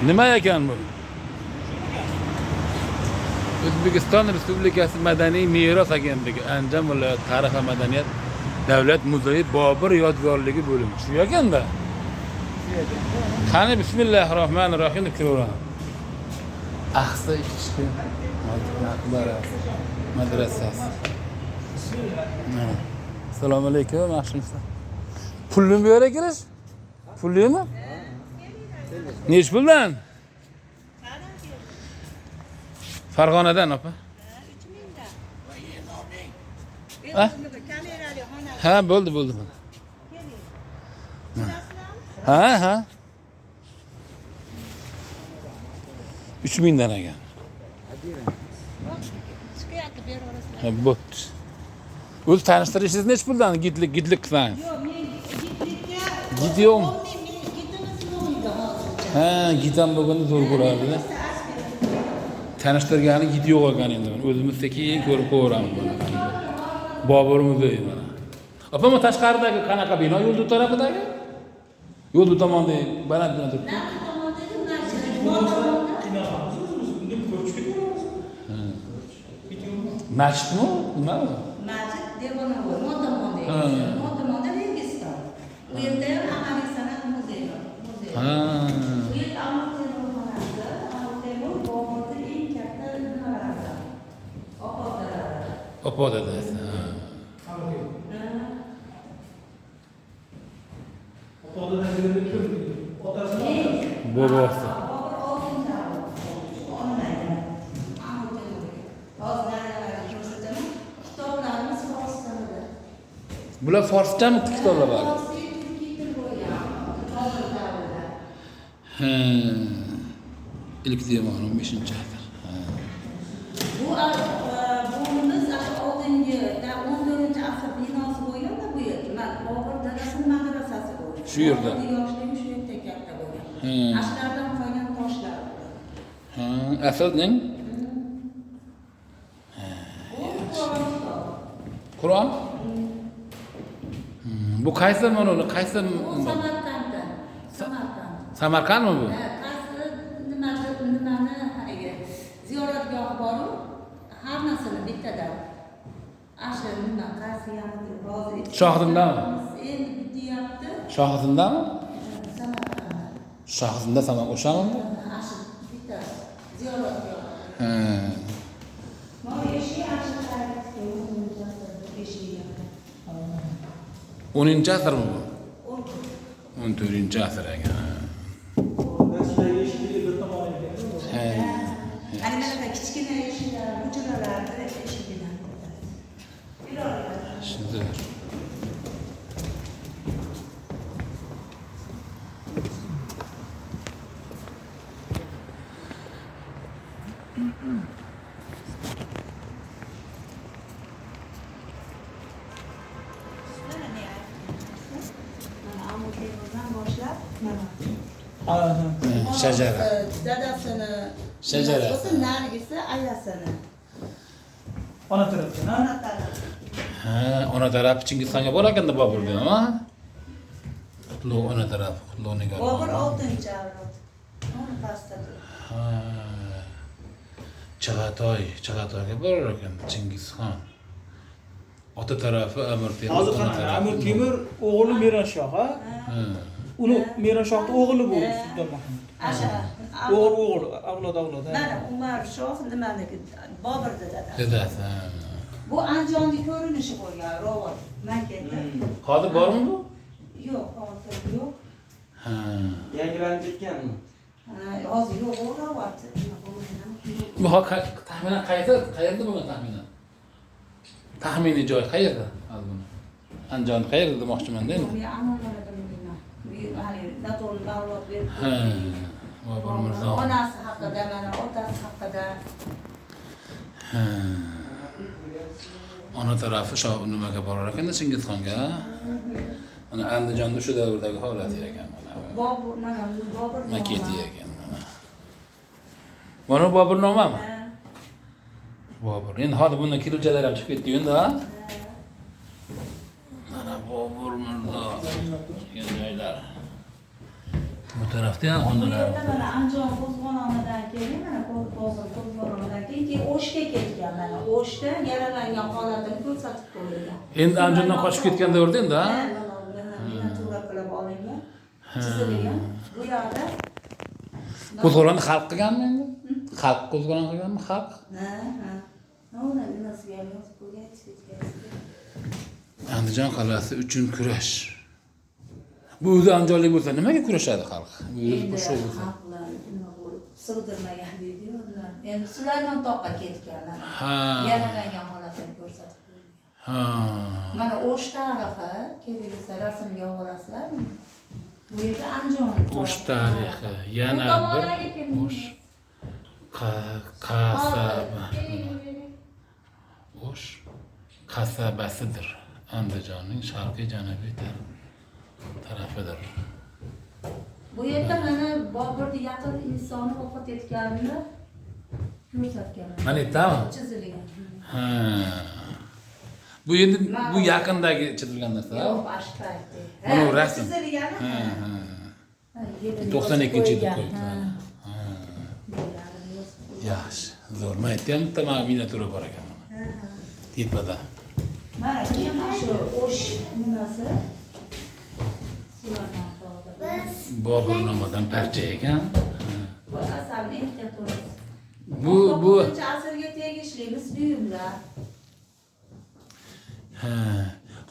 Nima ekan bu? O'zbekiston Respublikasi Madaniy meros agentligi Andijon viloyat tarix va madaniyat davlat muzeyi Bobur yodgorligi bo'limi. Shu ekanda. Qani bismillahirrohmanirrohim deb kiraveramiz. Ahsa ichki maqbarasi madrasasi. Assalomu alaykum, yaxshimisiz? Pulmi bu yerga kirish? Pullimi? Nech puldan? Farg'onadan opa. 3000 dan. Ha, bo'ldi. Ha. 3000 dan ekan. Chiqyapti beraverasizlar. Ha, bo'pti. O'z tanishtirishingiz nech puldan gidlik qilsangiz? Yo'q, men gidlikka Gidiyorum. gidimizni Ha, gitam bo'lganda zo'r bo'lardi. Tanishtirgani gidi yo'q ekan endi. O'zimizda keyin ko'rib ko'ramiz buni. Bobur muzeyi mana. Opa, bu tashqaridagi qanaqa bino? Yo'l tarafidagi? Yo'l tomonda balanddan turibdi. Masjidmi? Nimami? Masjid Devonovoy, Modamonda Registon. U yerda ham amaliy san'at muzeyi bor. Ha. Bu yerda Amir Temur xonasi, Amir Temur Boburning eng katta nimalaridan. Opodalari. Opa dadasi. Bobosi. Bular forschami kitoblar bor? Ha. İlk demonim 5-asr. Ha. Biz 14-asr binosi bo'lganda bu yer. Bobur dadasining madrasasi bo'lgan. Shu yerda. Yoshligi shu yerda katta bo'lgan. Ashlardan qolgan toshlar. Ha, aslning Qur'on? Bu qaysi mana qaysi Samarqandda. Samarqandmi bu? Qaysi nimani haligi ziyoratgoh bor-ku, hammasini bittadan. Asha nima qaysi yamdi hozir. Shohidimdami? Endi bityapti. Shohidimdami? Samarqandda. Shohidimda Samarqand o'shami? Asha bitta ziyoratgoh. Ha. Mana eshi asha tarixi 10-asrmi bu? 14-asr ekan. Ana mana kichkina eshiklar, hujralarda eshigidan ko'radi. Shunday. Shajara. Dadasini, Shajara. narigisi ayasini. Ona tarafdan, ha? Ona taraf. Ha, ona taraf Chingizxonga bor ekanda Boburga, ha? Qutlug' ona taraf, Qutlug' Nigor. Bobur 6-avlod. Uni pastda. Ha. Chig'atoyga bor ekan Chingizxon. Ota tarafi Amir Temur. Hozir qanaqa? Amir Temur o'g'li Meroshoh, ha? Ha. Uni Meroshohning o'g'li bo'ldi Sulton Mahmud. Asha. O'g'il, avlod, ha. Mana Umar Shoh nimaniki Bobur dadasi. Dedasi. Ha. Bu Andijonning ko'rinishi bo'lgan robot maketi. Hozir bormi bu? Yo'q, hozir yo'q. Ha. Yangilanib ketganmi? Hozir yo'q, robot. Bu taxminan qayerda bo'lgan taxminan? Taxminiy joy qayerda? Hozir buni. Andijon qayerda demoqchiman-da endi. Men amallarni bilmayman. Bu hali Naton davlat berib. Ha. Bobur Mirzo. Onasi haqida, mana otasi haqida. Ha. Ona tarafi shu nimaga borar ekanda Chingizxonga. Mana Andijonda shu davrdagi holati ekan mana. Bobur, mana Bobur. Maketi ekan mana. Mana Bobur nomami? Bobur. Endi hozir bundan kilolchalar ham chiqib ketdi endi, ha? Mana Bobur Mirzo. Joylar. Bu tarafda ham Bu xonalar. yerda mana Andijon qo'zg'olonidan keyin, mana Bobur qo'zg'olonidan keyin O'shga ketgan. Mana O'shda yaralangan holatini ko'rsatib qo'yilgan. Endi Andijondan qochib ketgan davrda endi, ha? Miniatyura qilib olingan, chizilgan. Bu yerda Qo'zg'olonni xalq qilganmi endi? Xalq qo'zg'olon qilganmi, xalq? ha. Ona binosiga yozib qo'ygan, chizgan. Andijon qalasi uchun kurash. Bu o'zi andijonlik bo'lsa nimaga kurashadi xalq? Endi Shu bo'lsa. xalqlar nima bo'lib sig'dirmagan deydi-yu ular. Endi Sulaymon toqqa ketganlar. Ha. Yaralangan holatini ko'rsatib qo'ygan. Ha. Mana O'sh tarixi, kelingizda rasmga olasizlar. Bu yerda Andijon. O'sh tarixi, yana bir O'sh qasaba. O'sh qasabasidir. Andijonning sharqiy janubiy tarafidir. Bu yerda mana Boburning yaqin insoni vafot etganini ko'rsatganlar. Mana aytdimi? Chizilgan. Ha. Bu endi bu yaqindagi chizilgan narsa. Yo'q, boshqaydi. Mana bu rasm. Chizilgan. Ha, ha. 92-yilda 92-yilda qo'yibdi. Yaxshi. Zo'r. Men aytdim, tamom miniatyura bor ekan mana. Tepada. Mana shu O'sh nimasi? Sulaymon tog'i. Bobur nomidan parcha ekan. Bu asarni ehtiyot Bu 9 asrga tegishli mis buyumlar. ha.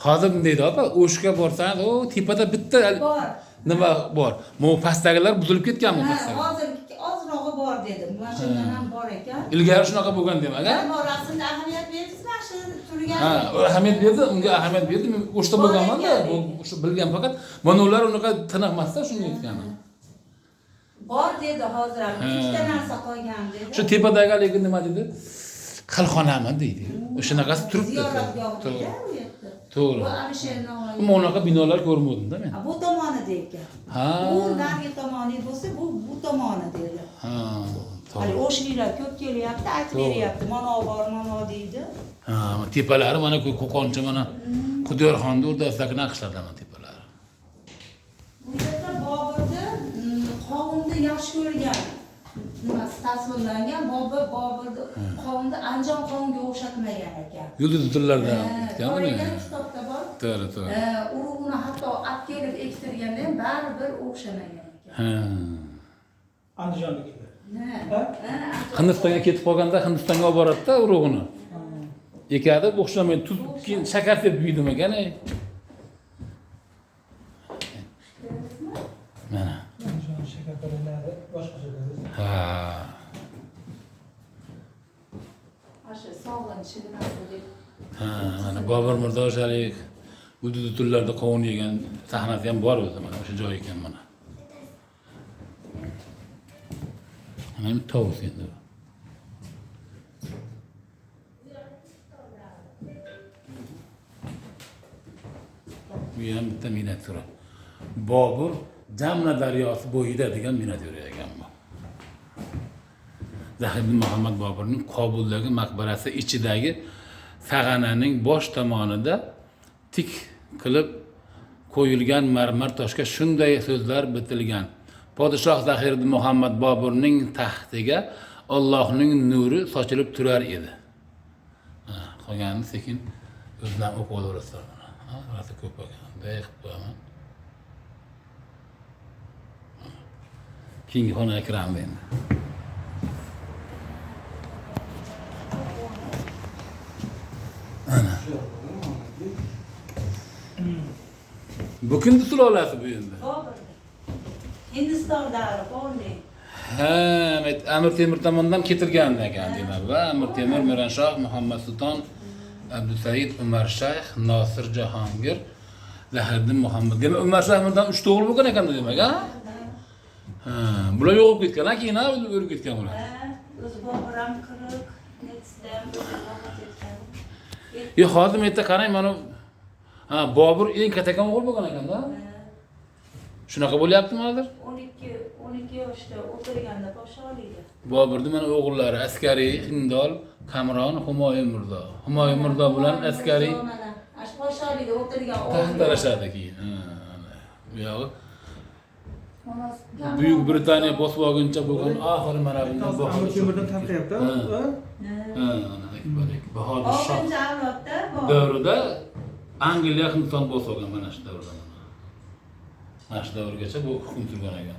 Hozir deydi opa, O'shga borsangiz, o tepada bitta Bor. nima bor? Bu pastdagilar buzilib ketganmi Ha, pastdagi? hozir ozrog'i bor dedim. Mana shundan ham bor ekan. Ilgari shunaqa bo'lgan demak, ha? Mana rasmda ahamiyat berdingizmi? Shu turgan. Ha, ahamiyat berdi, unga ahamiyat berdi. Men o'shda bo'lganman-da, bu o'sha bilgan faqat mana ular unaqa tiniqmasda shunga aytganim. Bor dedi hozir ham. Ikkita narsa qolgan dedi. Shu tepadagi haligi nima dedi? Qalxonami deydi. O'shanaqasi turibdi. Ziyoratgoh To'g'ri. dedi u yerda. To'g'ri. Bu Alisher Navoiy. Ammo unaqa binolar ko'rmadim-da men. Bu tomonida ekan. Ha. Bu narigi tomoni bo'lsa, bu tomoni dedi. Ha, Hali to'g'ri. O'shliklar ko'p kelyapti, aytib beryapti. Mana bor, mana deydi. Ha, tepalari mana Qo'qoncha mana Xudoyorxonni o'rtasidagi naqshlarda mana tepalari. Bu yerda Boburni qovunni yaxshi ko'rgan nimasi tasvirlangan. Boburni qovunni Andijon qovunga o'xshatmagan ekan. Yulduz tillardan aytganmi? Koreyadan kitobda bor. To'g'ri, to'g'ri. Urug'ini hatto olib kelib ektirganda ham baribir o'xshamagan ekan. Ha. Andijonnikilar. Hindistonga ketib qolganda Hindistonga olib boradi-da urug'ini. Ekadi, o'xshamaydi. Tuz, keyin shakar deb yeydimi ekan. Mana. Andijon shakarparalari boshqachalar. Ha. Asha sog'lanishi nimasi deb. Ha, mana Bobur Mirzoshalik Yulduz tillarda qovun yegan sahnasi ham bor o'zi mana o'sha joy ekan mana. Mana tovus endi. Bu ham bitta miniatyura. Bobur Jamna daryosi bo'yida degan miniatyura ekan bu. Zahiriddin Muhammad Boburning Qobuldagi maqbarasi ichidagi sag'ananing bosh tomonida tik qilib qo'yilgan marmar toshga shunday so'zlar bitilgan. Podshoh Zahiriddin Muhammad Boburning taxtiga Allohning nuri sochilib turar edi. Ha, qolganini sekin o'zlab o'qib olaverasizlar mana. Ha, rasa ko'p ekan. Bunday qilib qo'yaman. Keyingi xonaga kiramiz endi. Bu kimni sulolasi bu endi? Bobur. Hindistondagi qovunning. Ha, Amir Temur tomonidan ketilgan ekan demak. Va Amir Temur, Miranshoh, Muhammad Sulton, Abdusaid, Umar Shayx, Nosir Jahongir, Zahiriddin Muhammad. Demak, Umar Shayxdan 3 o'g'il bo'lgan ekan demak, ha? Ha, bular yo'qolib ketgan, keyin o'lib ketgan bular. O'z Bobur ham qirq, nechtdan vafot etgan. Yo, hozir men aytda qarang, mana ha, Bobur eng kattakon o'g'il bo'lgan ekan-da. Shunaqa bo'lyaptimi hozir? 12 yoshda o'tirganda podshohlikda. Boburning mana o'g'illari askariy, Hindol, Kamron, Humoyun Mirzo. Humoyun Mirzo bilan askariy podshohlikda o'tirgan taxtalashadi keyin. Bu yog'i Buyuk Britaniya bosib olguncha bo'lgan oxiri mana bundan Amir Temurdan tanqiyapti. Ha. Bahodir Shoh 6-avlodda bor. davrida Angliya Hindiston bosib olgan mana shu davrda. Mana shu davrgacha bu hukm surgan ekan.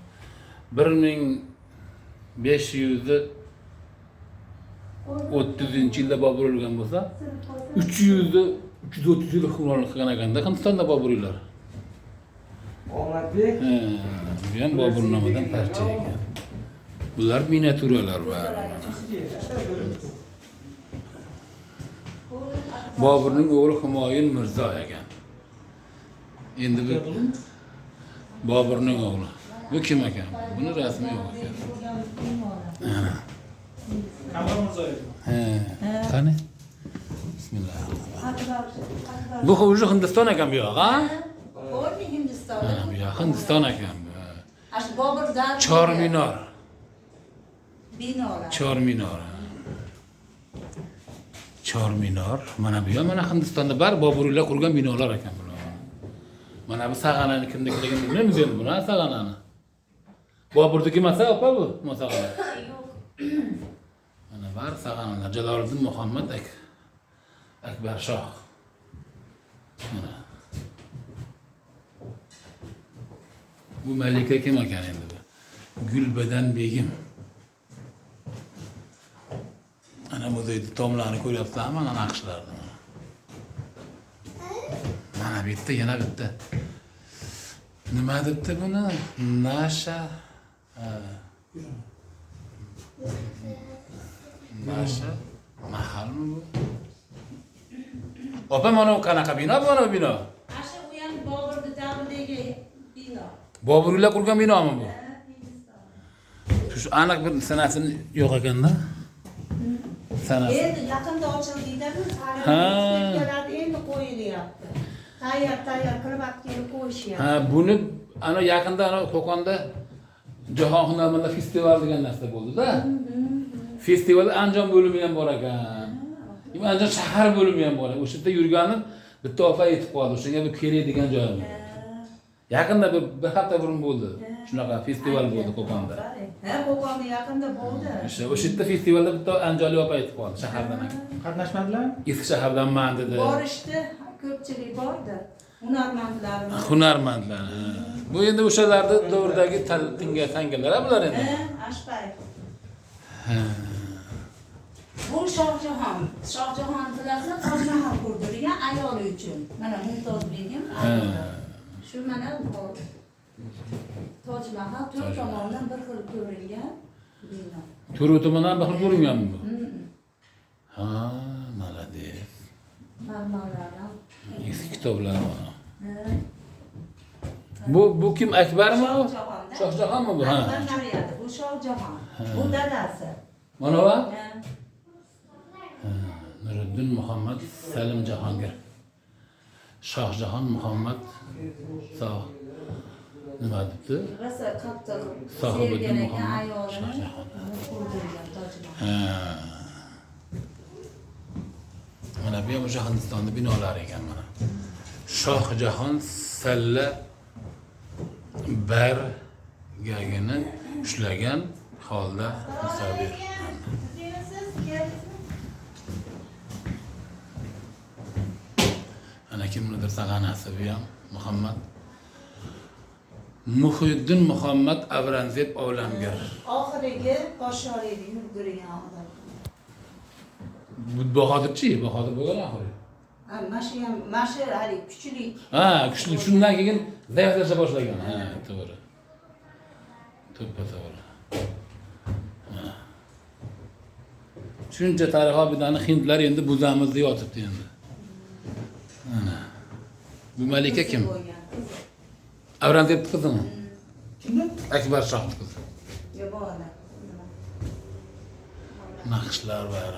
1530-yilda Bobur o'lgan bo'lsa, 330 yil hukmronlik qilgan ekanda Hindistonda Boburiylar. Omadli. Bu ham Bobur nomidan parcha ekan. Bular miniatyuralar bor. Boburning o'g'li Humoyun Mirzo ekan. Endi bu Boburning o'g'li. Bu kim ekan? Buni rasmi yo'q ekan. Amir Mirzo edi. Qani? Bismillah. Bu o'zi Hindiston ekan bu yoq, ha? Ko'rdi Hindistonda. Bu yoq Hindiston ekan. Ash Bobur davri. Chorminor. Binolar. Chorminor. Chorminor. Mana bu ham mana Hindistonda bar Boburiylar qurgan binolar ekan bular. Mana bu Sag'anani kimnikiligini bilmaymiz endi buni, Sag'anani. Boburniki emas, opa bu, Sag'ana. Mana bar Sag'analar. Jaloliddin Muhammad Akbar Shoh. Mana. Bu malika kim ekan endi bu? Gulbadan begim. Ana bu deydi tomlarni ko'ryapsizlarmi? Mana naqshlarni. Mana bitta, yana bitta. Nima debdi buni? Nasha. Nasha mahalmi bu? Opa, mana bu qanaqa bino? Mana bu bino. Asha u ham Bobur davridagi bino. Boburiylar qurgan binomi bu? Shu aniq bir sanasini yo'q ekanda. Sanasi. Endi yaqinda ochildiyda-ku, Ha. saralab endi qo'yilyapti. Tayyor qilib kelib qo'yishyapti. Ha, buni ana yaqinda ana Qo'qonda Jahon hunarmandlar festivali degan narsa bo'ldi-da. Festival Andijon bo'limi ham bor ekan. Andijon shahar bo'limi ham bor. O'sha yerda yurganim bitta opa aytib qoldi. O'shanga bir keladigan joyim. Yaqinda bir hafta burun bo'ldi. Shunaqa festival bo'ldi Qo'qonda. Ha, Qo'qonda yaqinda bo'ldi. O'sha yerda festivalda bitta andijonlik opa aytib qoldi shahardan. Qatnashmadilar? Eski shahardanman dedi. Borishdi, ko'pchilik bordi. Hunarmandlarimiz. Hunarmandlar. Bu endi o'shalarni davridagi tangalar bular endi. Ashpay. Bu Shohjahon. Shohjahon bilasizlar, Toshmahal qurdirgan ayoli uchun. Mana Mumtoz begim. Shu mana Toshmahal to'rt tomondan bir xil ko'rilgan bino. To'rt tomondan bir xil ko'ringanmi bu? Ha, malades. Marmarlardan. Eski kitoblar mana. Bu kim, Akbarmi bu? Shohjahonmi bu? Ha. Akbar Nariyati, bu Shohjahon. Bu dadasi. Mana va? Nuriddin Muhammad Salim Jahongir. Shohjahon Muhammad nima debdi? Rosa qattiq Sohibiddin sevgan ekan Muhammad ayolini Shohjahon. qurdirgan Toshmahal. Ha. Mana bu ham o'sha Hindistonda binolar ekan mana. Shohjahon salla bargagini ushlagan holda musavvir. Ana kimnidir Sag'anasi bu ham Muhammad Muhiddin Muhammad Avranzeb Olamgar. Oxirgi Qoshoriyni yurdirgan odam. Bu Bahodirchi, Bahodir bo'lgan oxiri. Mashi hali kuchli. Ha, kuchli. Shundan keyin zaiflasha boshlagan. Ha, to'g'ri. To'g'ri. Shuncha tarix obidani hindlar endi buzamizda yotibdi endi. Ana. Bu malika kim? Avranzebning qizimi? Kimni? Akbar Shohning qizi. Yabona. Naqshlar bor.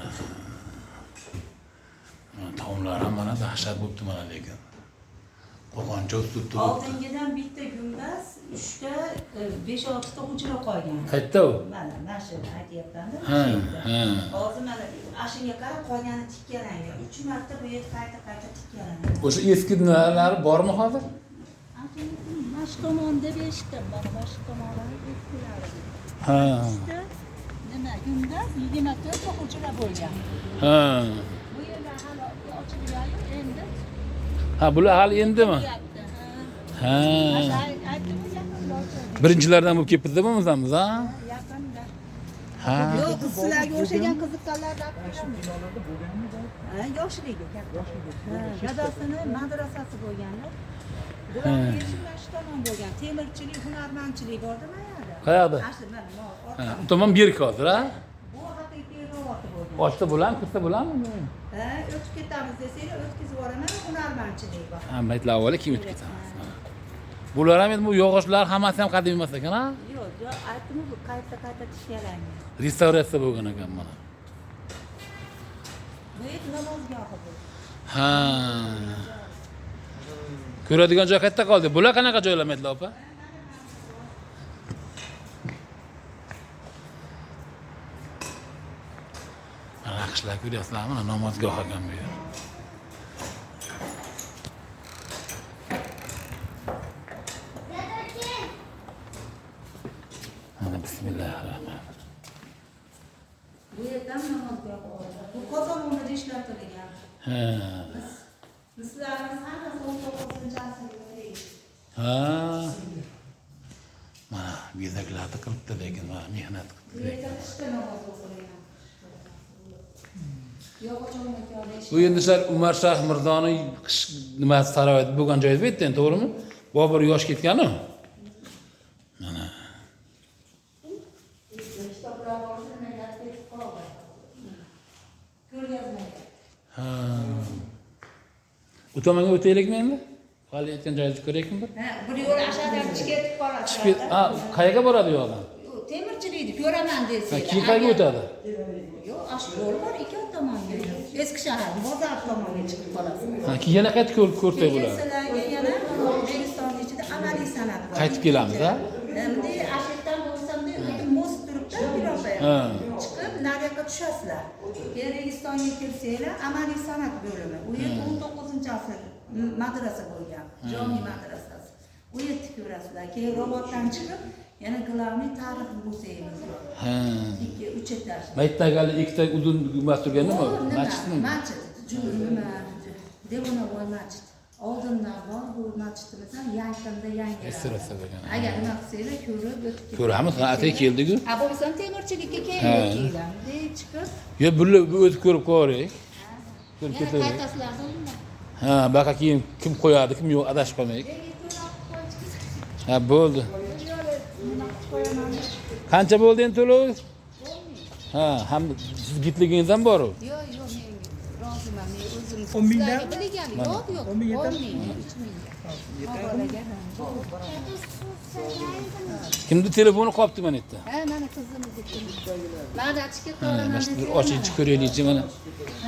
Taomlar ham mana dahshat bo'libdi mana lekin. Qo'qoncha uslubda bo'libdi. Oldingidan bitta gumbaz, 3 ta, 5-6 ta hujra qolgan. Qayerda u? Mana shu aytyapman-da. Ha. Hozir mana ashiga qarab qolgani tikkalangan. 3 marta bu yerga qayta tikkalangan. O'sha eski nimalar bormi hozir? Ancha Mana shu tomonda eshitdim, mana shu tomonlar eskilar. Ha. Nima, Gumbaz 24 o'quvchilar bo'lgan. Ha. Bu yerda hali ochilgan endi. Ha, bular hali endimi? Yapti, Ha. aytdim yaqinlar. Birinchilardan bo'lib ketdimi o'zimiz, ha? Yaqinda. Ha. Yo'q, sizlarga o'xshagan qiziqqanlardan binolarda bo'lganmi? yoshligi katta. Dadasini madrasasi bo'lganlar. Bular mana shu tomon bo'lgan. Temirchilik, hunarmandchilik borda mana yerda. Qayerda? Mana shu mana Ha, u tomon berk hozir, ha? bu haqiqiy ravoti bo'lgan. Ochda bo'lam, kirsa bo'lammi? O'tib ketamiz desanglar o'tkazib yuboraman, hunarmandchilik bor. Ha, aytlar avvalo kim o'tib ketamiz. Bular ham endi bu yog'ochlar hammasi ham qadimiy emas ekan, ha? Yo'q, aytdim bu qayta tiklangan. Restavratsiya bo'lgan ekan mana. Bu yer namozgohi bu. Ha. Ko'radigan joy qayerda qoldi? Bular qanaqa joylamaydilar, opa? Raqshlar ko'ryapsizlarmi? Mana namozgoh ekan bu yer. Mana bismillahirrohmanirrohim. Bu yerdan namozgoh bor. Bu qozon o'rnida ishlatilgan. Ha. Bizlarimiz hammasi 19-asrda. Ha. Mana bezaklarni qilibdi lekin mana mehnat Bu qilibdi. yerda qishda namoz o'qilgan. Yo'q, o'chog'ini Bu endi sal Umar Shayx Mirzoning nima saroyida bo'lgan joyda bu yerda, to'g'rimi? Bobur yosh ketgan-ku. Mana. Ha. U tomonga o'taylikmi endi? Hali aytgan joyni ko'raylikmi? bir yo'l aşağıdan chiqib qoladi. Ha, qayerga boradi u odam? Temirchilikni ko'raman Ha, desanglar. keyin qayerga o'tadi? Yo'q, ash yo'l bor, ikki tomonga. Eski shahar, bozor tomonga chiqib qolasiz. Ha, keyin yana qaytib ko'rsak bo'ladi. Sizlarga yana O'zbekistonning ichida amaliy san'at bor. Qaytib kelamiz, ha? Endi ashirdan bo'lsam-da, o'tib most turibdi, piropa. Ha. Chiqib nariyoqqa tushasizlar. Keyin Registonga kelsanglar, amaliy san'at bo'limi. U yer 19-asr madrasa bo'lgan, jami madrasasi. U yerda ko'rasizlar. Keyin robotdan chiqib, yana glavniy tarix muzeyimiz bor. Ha. 2-3 etaj. Maytdagali ikkita uzun gumbaz turgan nima? Masjidmi? Masjid. Nima? Devonovoy masjid. Oldindan bor bu masjidimiz ham yaqinda yangi. Restavratsiya bo'lgan. Agar nima qilsanglar ko'rib o'tib Ko'ramiz, ha, atay keldik-ku. Ha, bo'lsam temirchilikka Ha. kelgan. Chiqib, Yo, bular o'tib ko'rib ko'raylik. Ko'rib yana ketaylik. qaytasizlarda unda. Ha, baqa keyin kim qo'yadi, kim yo'q adashib qolmaylik. Ha, bo'ldi. Qancha bo'ldi endi to'lov? Ha, ham siz gitligingiz ham bor-ku. Yo'q, men roziman. Men o'zim 10 mingdan? bilgan. Yo'q, 10 ming yetar? 10 ming, 3 ming. Kimni telefoni qolibdi mana yerda? Ha, mana qizimizniki. Mana ichki Ha, qo'raman. mana bir ochib ko'raylikchi mana.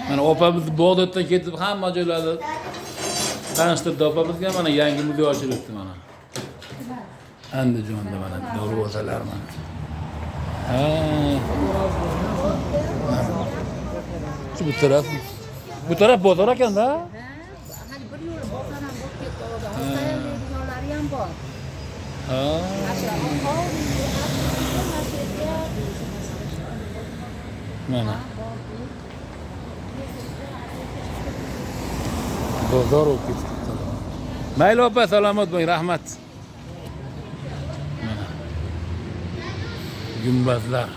Mana opamiz Bog'doddan ketib hamma joylarda tanishtirdi opamizga mana yangi muzey ochilibdi mana. Andijonda mana darvozalar mana. Ha. Shu bu taraf bozor ekan-da. Ha, hali bir yo'l bozor ham bo'lib ketdi. Hostayolari ham bor. Ha. Mana. Bozor bo'lib ketdi. Mayli opa, salomat bo'ling, rahmat. Mana. Gumbazlar.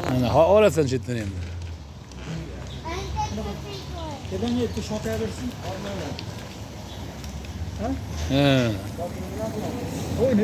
Mana, ha, olasan chetdan endi. Dedang aytdi, shotaversin. Ha. O'yni